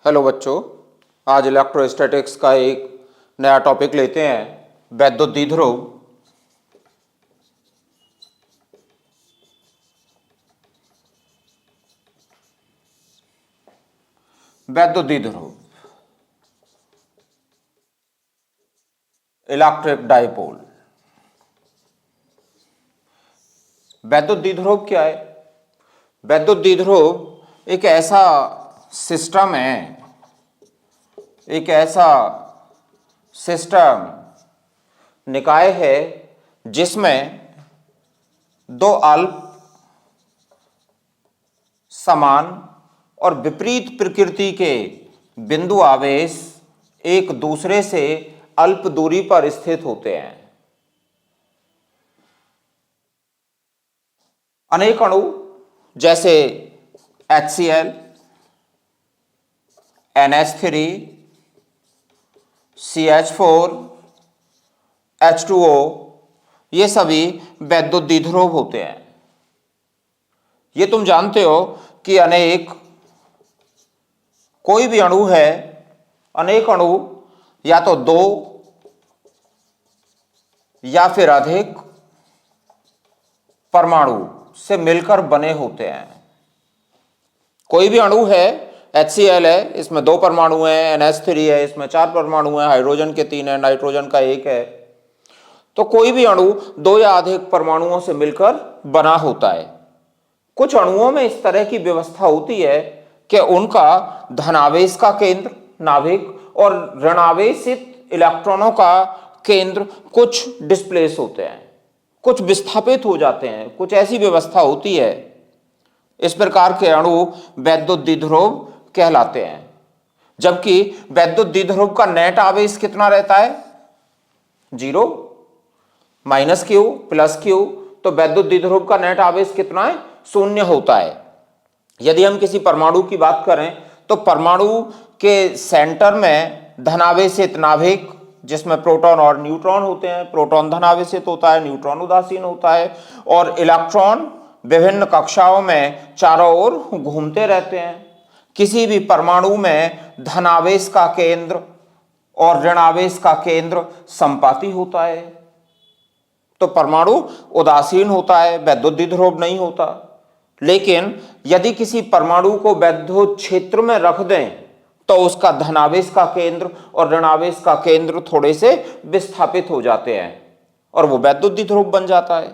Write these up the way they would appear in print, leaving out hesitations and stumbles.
Hello बच्चों, आज electrostatics का एक नया टॉपिक लेते हैं, वैद्युत ध्रुव। वैद्युत ध्रुव, इलेक्ट्रिक डाइपोल। वैद्युत ध्रुव क्या है? वैद्युत ध्रुव एक ऐसा सिस्टम है, एक ऐसा सिस्टम निकाय है जिसमें दो अल्प, समान और विपरीत प्रकृति के बिंदु आवेश एक दूसरे से अल्प दूरी पर स्थित होते हैं। अनेक अणु जैसे HCl, NH3, CH4, H2O ये सभी वैद्युत द्विध्रुव होते हैं। ये तुम जानते हो कि कोई भी अणु है, अनेक अणु या तो दो या फिर अधिक परमाणु से मिलकर बने होते हैं। कोई भी अणु है, HCl है, इसमें दो परमाणु हैं, NH3 है, इसमें चार परमाणु हैं, हाइड्रोजन के तीन है, नाइट्रोजन का एक है। तो कोई भी अणु दो या अधिक परमाणुओं से मिलकर बना होता है। कुछ अणुओं में इस तरह की व्यवस्था होती है कि उनका धनावेश का केंद्र नाभिक और ऋणावेशित इलेक्ट्रॉनों का केंद्र कुछ डिस्प्लेस होते हैं, कुछ विस्थापित हो जाते हैं, कुछ ऐसी व्यवस्था होती है। इस प्रकार के अणु वैद्युत द्विध्रुव कहलाते हैं। जबकि वैद्युत द्विध्रुव का नेट आवेश कितना रहता है? 0, -q +q। तो वैद्युत द्विध्रुव का नेट आवेश कितना है? 0 होता है। यदि हम किसी परमाणु की बात करें तो परमाणु के सेंटर में धनावेशित नाभिक जिसमें प्रोटॉन और न्यूट्रॉन होते हैं, प्रोटॉन धनावेशित होता है, न्यूट्रॉन उदासीन होता है, और इलेक्ट्रॉन विभिन्न कक्षाओं में चारों ओर घूमते रहते हैं। किसी भी परमाणु में धनावेश का केंद्र और ऋणावेश का केंद्र संपाती होता है, तो परमाणु उदासीन होता है, वैद्युत द्विध्रुव नहीं होता। लेकिन यदि किसी परमाणु को वैद्युत क्षेत्र में रख दें तो उसका धनावेश का केंद्र और ऋणावेश का केंद्र थोड़े से विस्थापित हो जाते हैं और वो वैद्युत द्विध्रुव बन जाता है।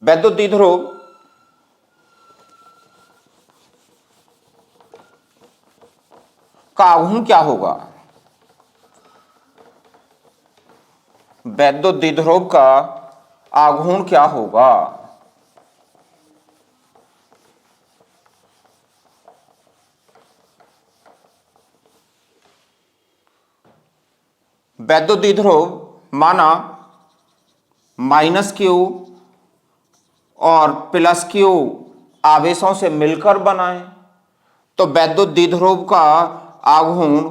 वैद्युत द्विध्रुव का आघूर्ण क्या होगा? वैद्युत द्विध्रुव का आघूर्ण क्या होगा? वैद्युत द्विध्रुव माना -q और +q आवेशों से मिलकर बना है, तो वैद्युत द्विध्रुव का आघूर्ण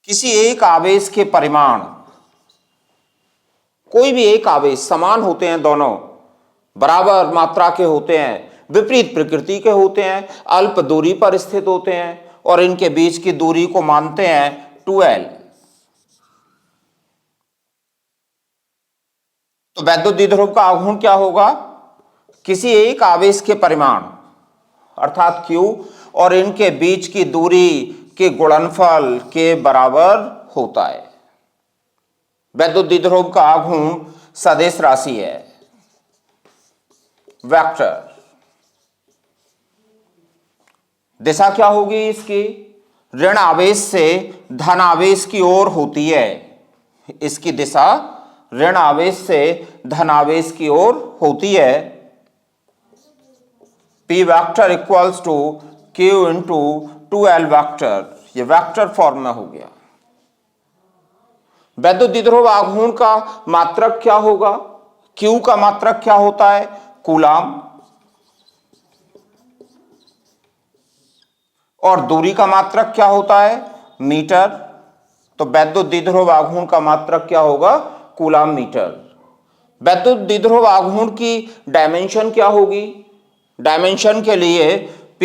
किसी एक आवेश के परिमाण, कोई भी एक आवेश समान होते हैं, दोनों बराबर मात्रा के होते हैं, विपरीत प्रकृति के होते हैं, अल्प दूरी पर स्थित होते हैं और इनके बीच की दूरी को मानते हैं 2l। तो वैद्युत द्विध्रुव का आघूर्ण क्या होगा? किसी एक आवेश के परिमाण अर्थात q और इनके बीच की दूरी के गुणनफल के बराबर होता है। वैद्युत द्विध्रुव का आघूर्ण सदिश राशि है, वेक्टर। दिशा क्या होगी इसकी? ऋण आवेश से धन आवेश की ओर होती है। इसकी दिशा ऋण आवेश से धन आवेश की ओर होती है। P vector equals to Q into 2l vector, ये वेक्टर फॉर्म में हो गया। वैद्युत द्विध्रुव आघूर्ण का मात्रक क्या होगा? Q का मात्रक क्या होता है? कूलाम। और दूरी का मात्रक क्या होता है? मीटर। तो वैद्युत द्विध्रुव आघूर्ण का मात्रक क्या होगा? Coulomb metre. वैद्युत द्विध्रुव आघूर्ण की डायमेंशन क्या होगी? डायमेंशन के लिए P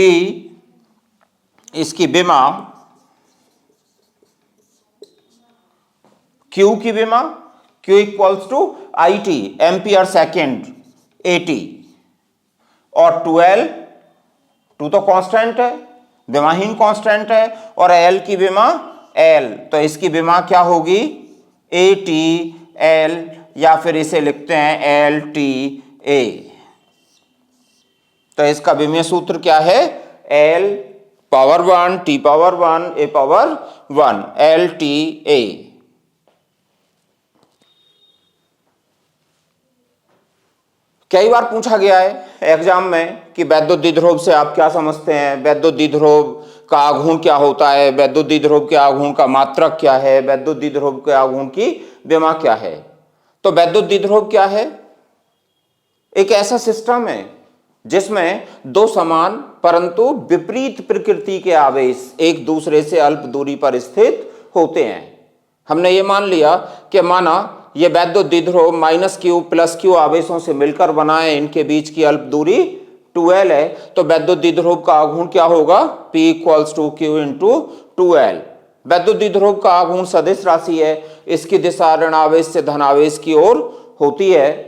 इसकी विमा, Q की विमा, Q equals to IT ampere second AT, और 2 तो कांस्टेंट है, विमाहीन कांस्टेंट है, और L की विमा L, तो इसकी विमा क्या होगी? ATL, या फिर इसे लिखते हैं LTA। तो इसका विमीय सूत्र क्या है? L power 1 T power 1 A power 1 LTA। कई बार पूछा गया है एग्जाम में कि वैद्युत द्विध्रुव से आप क्या समझते हैं, वैद्युत द्विध्रुव का आघूर्ण क्या होता है, वैद्युत द्विध्रुव के आघूर्ण का मात्रक क्या है, वैद्युत द्विध्रुव के आघूर्ण की विमा क्या है। तो वैद्युत द्विध्रुव क्या है? एक ऐसा सिस्टम है जिसमें दो समान परंतु विपरीत प्रकृति के आवेश एक दूसरे से अल्प दूरी पर स्थित होते हैं। हमने ये मान लिया कि माना ये वैद्युत द्विध्रुव -Q + Q आवेशों से मिलकर बना है, इनके बीच की अल्प दूरी 2L है, तो वैद्युत द्विध्रुव का आघूर्ण क्या होगा? P = Q × 2L। वैद्युत द्विध्रुव का आघूर्ण सदिश राशि है, इसकी दिशा ऋण आवेश से धन आवेश की ओर होती है।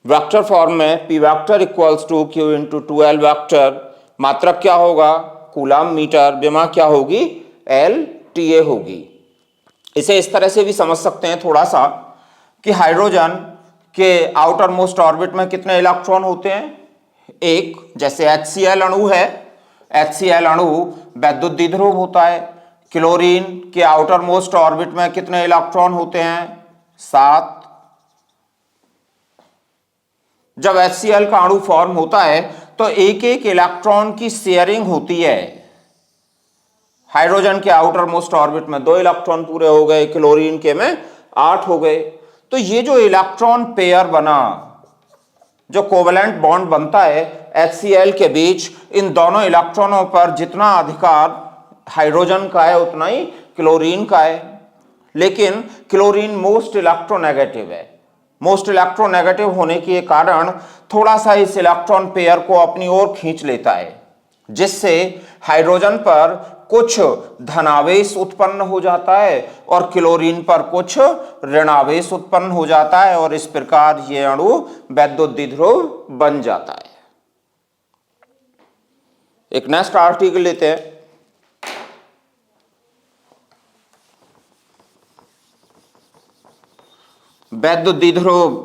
वेक्टर फॉर्म में P vector equals to Q × 2L vector. मात्रक क्या होगा? Coulomb metre. विमा क्या होगी? LTA होगी। इसे इस तरह से भी समझ सकते हैं थोड़ा सा कि हाइड्रोजन के आउटर मोस्ट ऑर्बिट में कितने इलेक्ट्रॉन होते हैं? एक, जैसे HCl अणु है, HCl अणु वैद्युत द्विध्रुव होता है। क्लोरीन के आउटर मोस्ट ऑर्बिट में कितने इलेक्ट्रॉन होते हैं? 7। जब HCl का अणु फॉर्म होता है तो एक एक इलेक्ट्रॉन की शेयरिंग होती है। हाइड्रोजन के आउटर मोस्ट ऑर्बिट में 2 इलेक्ट्रॉन पूरे हो गए, क्लोरीन के में 8 हो गए। तो ये जो इलेक्ट्रॉन पेयर बना, जो कोवेलेंट बॉन्ड बनता है HCl के बीच, इन दोनों इलेक्ट्रॉनों पर जितना अधिकार हाइड्रोजन का है उतना ही क्लोरीन का है। लेकिन क्लोरीन मोस्ट इलेक्ट्रोनेगेटिव है। मोस्ट इलेक्ट्रोनेगेटिव होने के कारण थोड़ा सा इस इलेक्ट्रॉन पेयर को अपनी ओर खींच लेता है, जिससे हाइड्रोजन पर कुछ धनावेश उत्पन्न हो जाता है और क्लोरीन पर कुछ ऋणावेश उत्पन्न हो जाता है, और इस प्रकार ये अणु वैद्युत द्विध्रुव बन जाता है। एक नेक्स्ट आर्टिकल लेते हैं। वैद्युत द्विध्रुव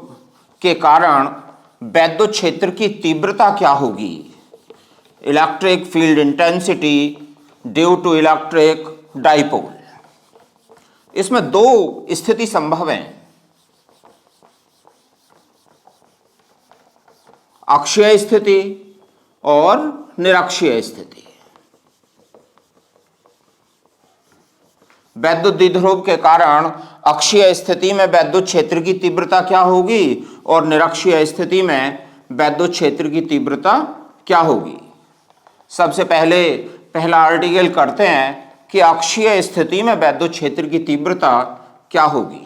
के कारण वैद्युत क्षेत्र की तीव्रता क्या होगी? Electric field intensity due to electric dipole. इसमें 2 स्थिति संभव हैं, अक्षीय स्थिति और निरक्षीय स्थिति। वैद्युत द्विध्रुव के कारण अक्षीय स्थिति में वैद्युत क्षेत्र की तीव्रता क्या होगी और निरक्षीय स्थिति में वैद्युत क्षेत्र की तीव्रता क्या होगी? सबसे पहले पहला आर्टिकल करते हैं कि अक्षीय स्थिति में वैद्युत क्षेत्र की तीव्रता क्या होगी।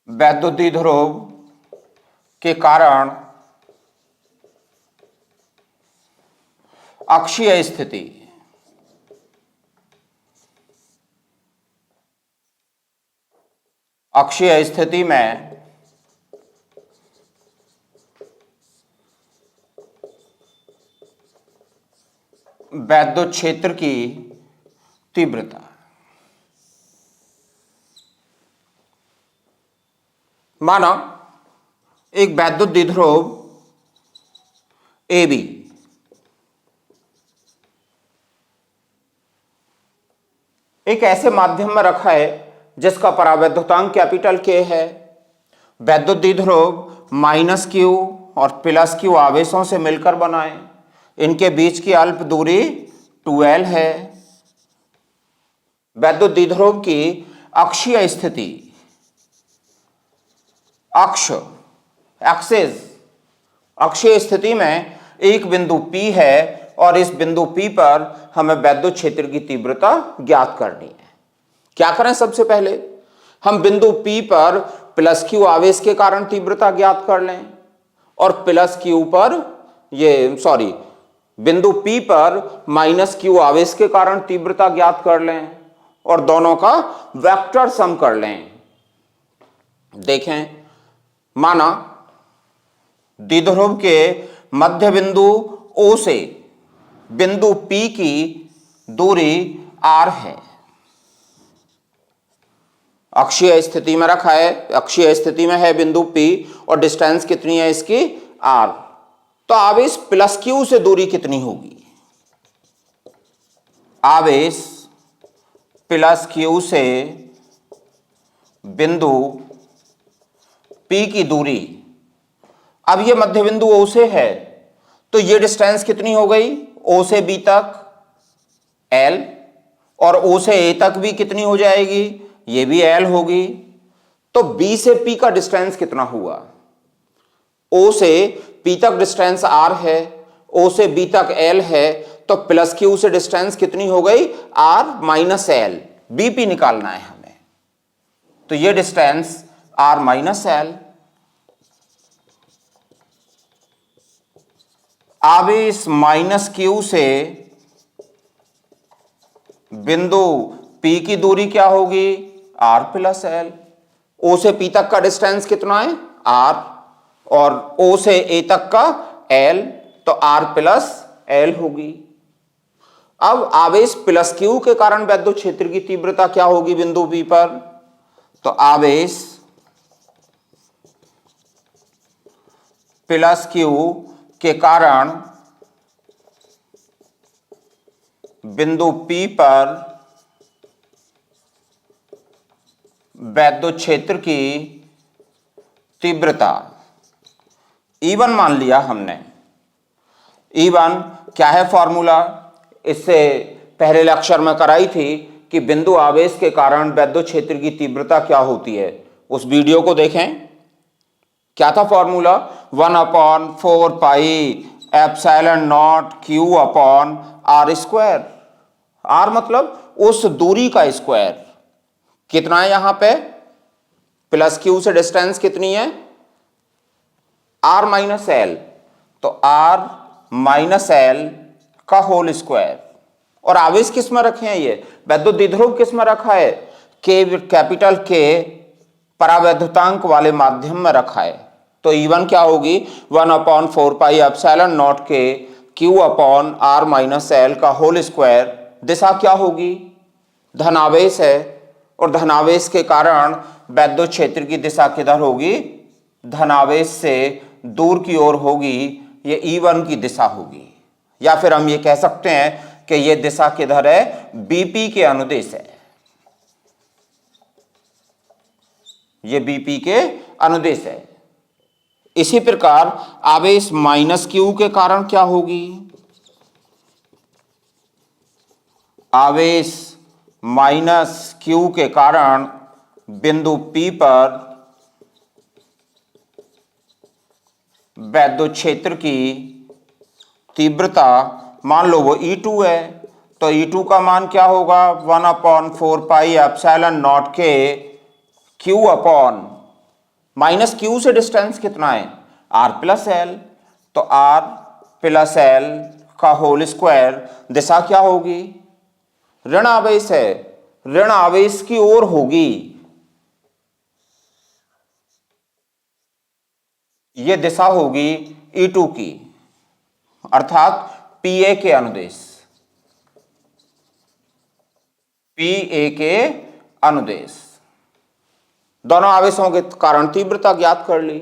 वैद्युत द्विध्रुव के कारण अक्षीय स्थिति में वैद्युत क्षेत्र की तीव्रता। माना एक वैद्युत द्विध्रुव AB एक ऐसे माध्यम में रखा है जिसका परावैद्युतांक K है। वैद्युत द्विध्रुव -Q और +Q आवेशों से मिलकर बना है, इनके बीच की अल्प दूरी 2L है। वैद्युत द्विध्रुव की अक्षीय स्थिति, अक्ष एक्सिस, अक्षीय स्थिति में एक बिंदु P है और इस बिंदु P पर हमें वैद्युत क्षेत्र की तीव्रता ज्ञात करनी है। क्या करें? सबसे पहले हम बिंदु P पर प्लस Q आवेश के कारण तीव्रता ज्ञात कर लें और प्लस Q पर बिंदु P पर माइनस Q आवेश के कारण तीव्रता ज्ञात कर लें और दोनों का वेक्टर सम कर लें। देखें, माना द्विध्रुव के मध्य बिंदु O से बिंदु P की दूरी r है, अक्षीय स्थिति में रखा है, अक्षीय स्थिति में है बिंदु P और डिस्टेंस कितनी है इसकी r। तो आवेश प्लस Q से दूरी कितनी होगी? आवेश प्लस Q से बिंदु P की दूरी, अब ये मध्य बिंदु O से है तो ये डिस्टेंस कितनी हो गई? O से B तक L और O से A तक भी कितनी हो जाएगी? ये भी L होगी। तो B से P का डिस्टेंस कितना हुआ? O से P तक डिस्टेंस R है, O से B तक L है, तो प्लस Q से डिस्टेंस कितनी हो गई? R माइनस L, BP निकालना है हमें, तो ये डिस्टेंस R माइनस L। आवेश माइनस Q से बिंदु P की दूरी क्या होगी? R plus L। O से P तक का डिस्टेंस कितना है? R और O से A तक का L, तो R प्लस L होगी। अब आवेश प्लस Q के कारण वैद्युत क्षेत्र की तीव्रता क्या होगी बिंदु P पर? तो आवेश प्लस Q के कारण बिंदु P पर वैद्युत क्षेत्र की तीव्रता E1 मान लिया हमने। E1 क्या है फॉर्मूला? इससे पहले लेक्चर में कराई थी कि बिंदु आवेश के कारण वैद्युत क्षेत्र की तीव्रता क्या होती है, उस वीडियो को देखें। क्या था formula? 1/4 pi epsilon not Q upon R square. R मतलब उस दूरी का स्क्वायर। कितना है यहां पे? प्लस Q से डिस्टेंस कितनी है? R माइनस L, तो R माइनस L का होल स्क्वायर। और आवेश किस में रखे हैं? ये वैद्युत द्विध्रुव किस में रखा है? कैपिटल K परावैद्युतांक वाले माध्यम में रखा है। तो E1 क्या होगी? 1/4 पाई एप्सिलॉन नॉट के Q upon R minus L का होल स्क्वायर। दिशा क्या होगी? धनावेश है और धनावेश के कारण वैद्युत क्षेत्र की दिशा किधर होगी? धनावेश से दूर की ओर होगी, ये E1 की दिशा होगी। या फिर हम ये कह सकते हैं कि ये दिशा किधर है? BP के अनुदेश है, ये BP के अनुदेश है। इसी प्रकार आवेश माइनस Q के कारण क्या होगी? आवेश माइनस Q के कारण बिंदु P पर वैद्युत क्षेत्र की तीव्रता, मान लो वो E2 है, तो E2 का मान क्या होगा? 1/4 पाई एप्सिलॉन नॉट के Q अपॉन माइनस Q से डिस्टेंस कितना है? R प्लस L, तो R प्लस L का होल स्क्वायर। दिशा क्या होगी? ऋण आवेश है, ऋण आवेश की ओर होगी, ये दिशा होगी E2 की, अर्थात PA के अनुदेश, PA के अनुदेश। दोनों आवेशों के कारण तीव्रता ज्ञात कर ली।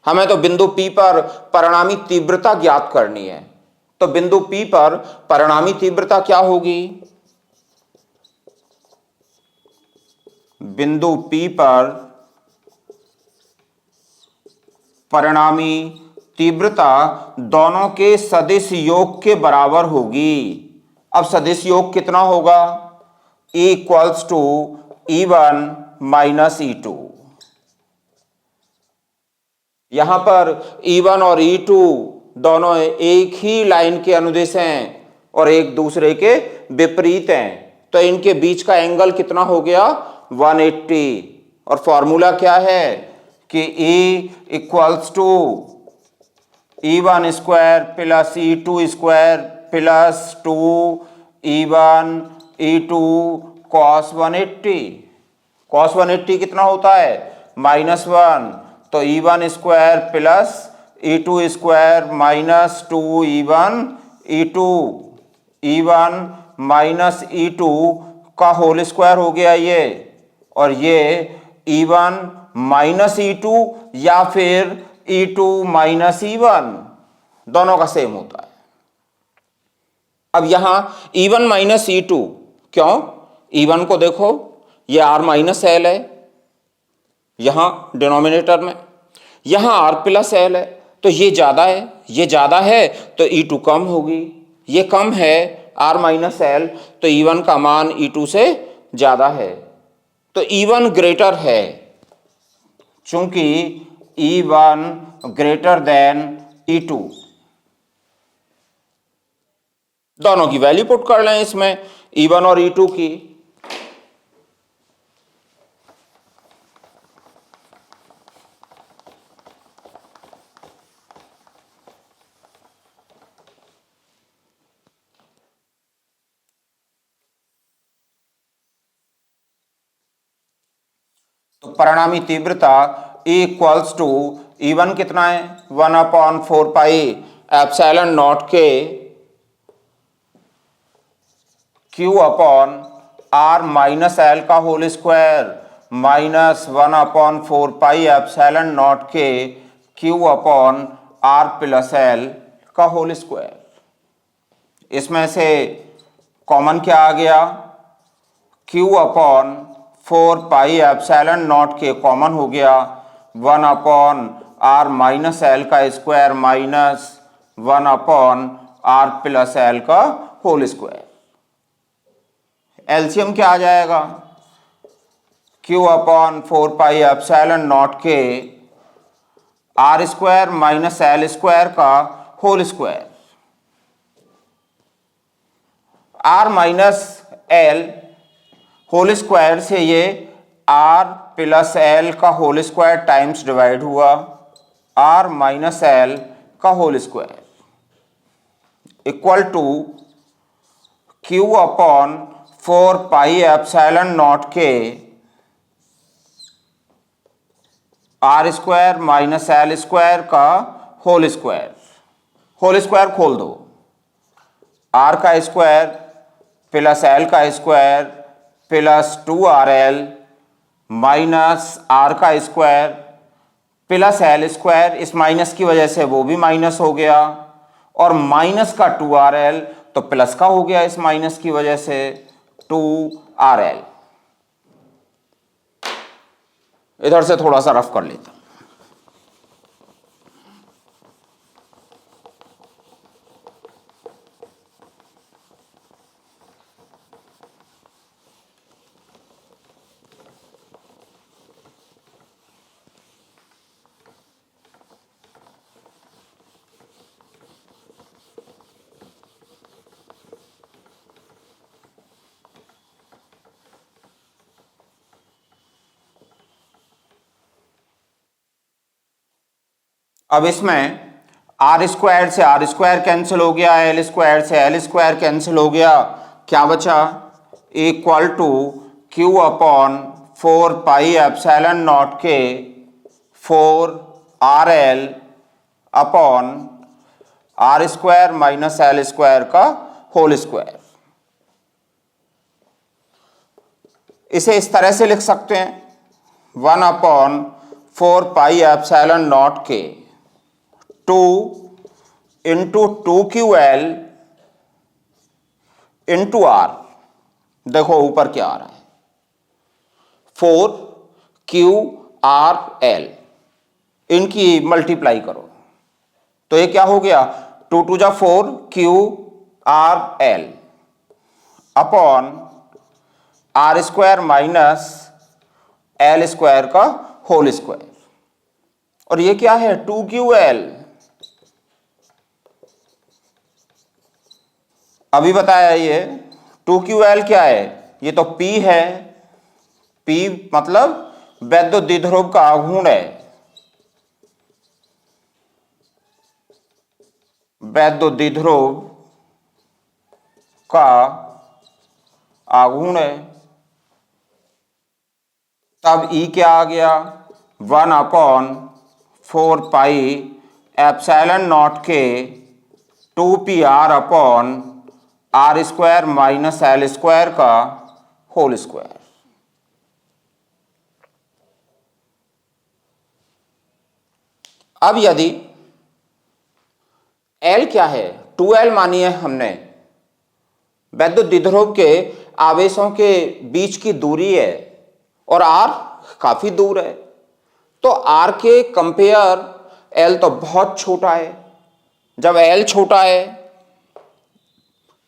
हमें तो बिंदु P पर परिणामी तीव्रता ज्ञात करनी है, तो बिंदु P पर परिणामी तीव्रता क्या होगी? बिंदु P पर परिणामी तीव्रता दोनों के सदिश योग के बराबर होगी। अब सदिश योग कितना होगा? E equals to E1 minus E2। यहां पर E1 और E2 दोनों एक ही लाइन के अनुदिश हैं और एक दूसरे के विपरीत हैं, तो इनके बीच का एंगल कितना हो गया 180। और फॉर्मूला क्या है कि E equals to E1 square plus E2 square plus 2E1 E2 cos 180। cos 180 कितना होता है -1, तो E1 square plus E2 square minus 2E1 E2 E1 minus E2 का होल स्क्वायर हो गया ये, और ये E1 माइनस E2 या फिर E2 माइनस E1 दोनों का सेम होता है। अब यहां E1 माइनस E2 क्यों, E1 को देखो ये R माइनस L है यहां डिनोमिनेटर में, यहां R प्लस L है, तो ये ज्यादा है तो E2 कम होगी, ये कम है R माइनस L, तो E1 का मान E2 से ज्यादा है, तो E1 ग्रेटर है, चूंकि E1 ग्रेटर देन E2। दोनों की वैल्यू पुट कर लें इसमें, E1 और E2 की। तो परिणामी तीव्रता E इक्वल्स टू E1 कितना है 1/4 पाई एप्सिलॉन नॉट के Q upon R minus L का whole square minus 1/4 pi epsilon not के Q upon R plus L का होल स्क्वायर। इसमें से कॉमन क्या आ गया, Q upon 4 pi epsilon not के कॉमन हो गया 1/R माइनस L का square minus 1/R plus L का होल स्क्वायर। एलसीएम क्या आ जाएगा, Q upon 4 pi epsilon not के R square minus L square का whole square. R minus L whole square से ये R प्लस L का होल स्क्वायर टाइम्स डिवाइड हुआ R माइनस L का whole square equal to Q upon 4 pi epsilon not के R square minus L square का whole square. Whole square खोल दो, R का स्क्वायर प्लस L का square plus 2RL minus R का square plus L square, इस minus की वजह से वो भी माइनस हो गया, और माइनस का 2RL तो प्लस का हो गया इस माइनस की वजह से 2RL। इधर से थोड़ा सा रफ कर लेता हूं। अब इसमें R स्क्वायर से R स्क्वायर कैंसिल हो गया, L स्क्वायर से L स्क्वायर कैंसिल हो गया, क्या बचा equal to Q upon 4 pi epsilon not के 4RL upon R square minus L square का होल स्क्वायर। इसे इस तरह से लिख सकते हैं 1/4 पाई एप्सिलॉन नॉट के 2 इंटू 2QL इंटू R। देखो ऊपर क्या आ रहा है 4QRL, इनकी मल्टीप्लाई करो तो ये क्या हो गया 2 2 जा 4 QRL upon R square minus L square का होल स्क्वायर। और ये क्या है 2QL। अभी बताया ये 2QL क्या है, ये तो P है, P मतलब वैद्युत द्विध्रुव का आघूर्ण है, वैद्युत द्विध्रुव का आघूर्ण है। तब E क्या आ गया 1/4πε0 के 2πr/r² माइनस L² का होल स्क्वायर। अब यदि L क्या है 2L मानी है हमने, वैद्युत द्विध्रुव के आवेशों के बीच की दूरी है और R काफी दूर है, तो R के कंपेयर L तो बहुत छोटा है। जब L छोटा है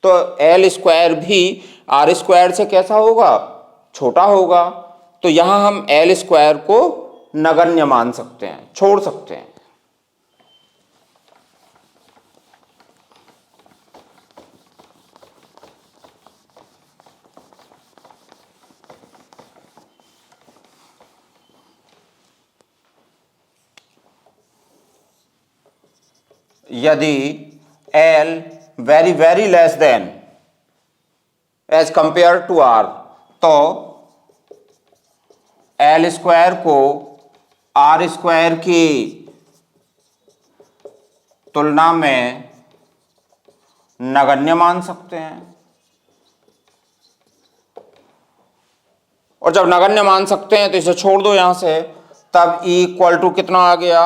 तो L² भी R² से कैसा होगा, छोटा होगा। तो यहां हम L² को नगण्य मान सकते हैं, छोड़ सकते हैं। यदि L very less than as compared to R, तो L² को R² की तुलना में नगण्य मान सकते हैं। और जब नगण्य मान सकते हैं तो इसे छोड़ दो यहां से, तब E इक्वल टू कितना आ गया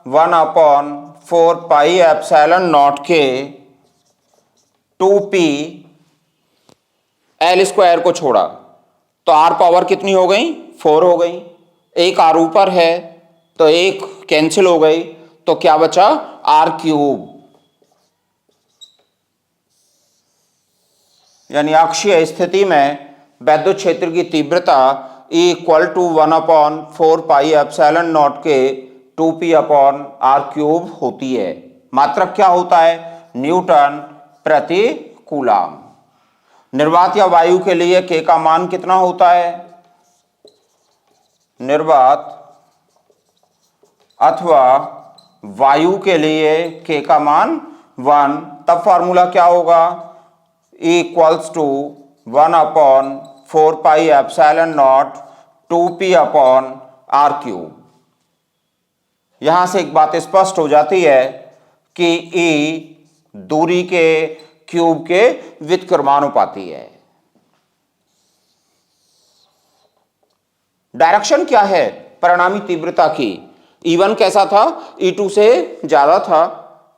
1/4πε0 के 2p L² को छोड़ा तो R पावर कितनी हो गई 4 हो गई। एक R ऊपर है तो एक कैंसिल हो गई, तो क्या बचा R³। यानी अक्षीय स्थिति में वैद्युत क्षेत्र की तीव्रता E इक्वल टू 1/4πε0 के 2p/R³ होती है। मात्रक क्या होता है, न्यूटन प्रति कूलाम। निर्वात या वायु के लिए K का मान कितना होता है, निर्वात अथवा वायु के लिए K का मान 1, तब फॉर्मूला क्या होगा E इक्वल्स टू 1/4πε0 2p/R³। यहां से एक बात स्पष्ट हो जाती है कि E दूरी के क्यूब के व्युत्क्रमानुपाती है। डायरेक्शन क्या है परिणामी तीव्रता की, E1 कैसा था, E2 से ज्यादा था,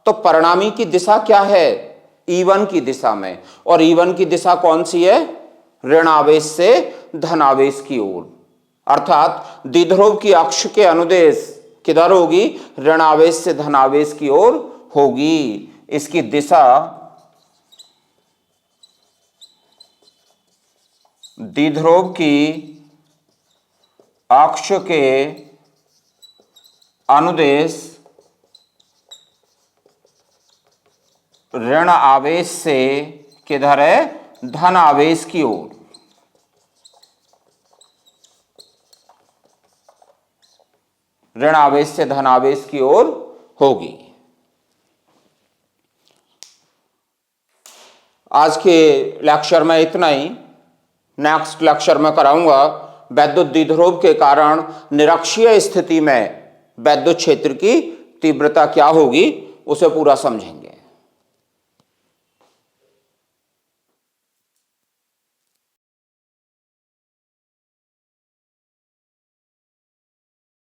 तो परिणामी की दिशा क्या है E1 की दिशा में, और E1 की दिशा कौन सी है, ऋण आवेश से धन आवेश की ओर। अर्थात द्विध्रुव की अक्ष के अनुदेश किधर होगी, ऋण आवेश से धन आवेश की ओर होगी। इसकी दिशा द्विध्रुव की अक्ष के अनुदेश ऋण आवेश से किधर है, धन आवेश की ओर। ऋण आवेश से धन आवेश की ओर होगी। आज के लेक्चर में इतना ही। नेक्स्ट लेक्चर में कराऊंगा वैद्युत द्विध्रुव के कारण निरक्षीय स्थिति में वैद्युत क्षेत्र की तीव्रता क्या होगी, उसे पूरा समझेंगे।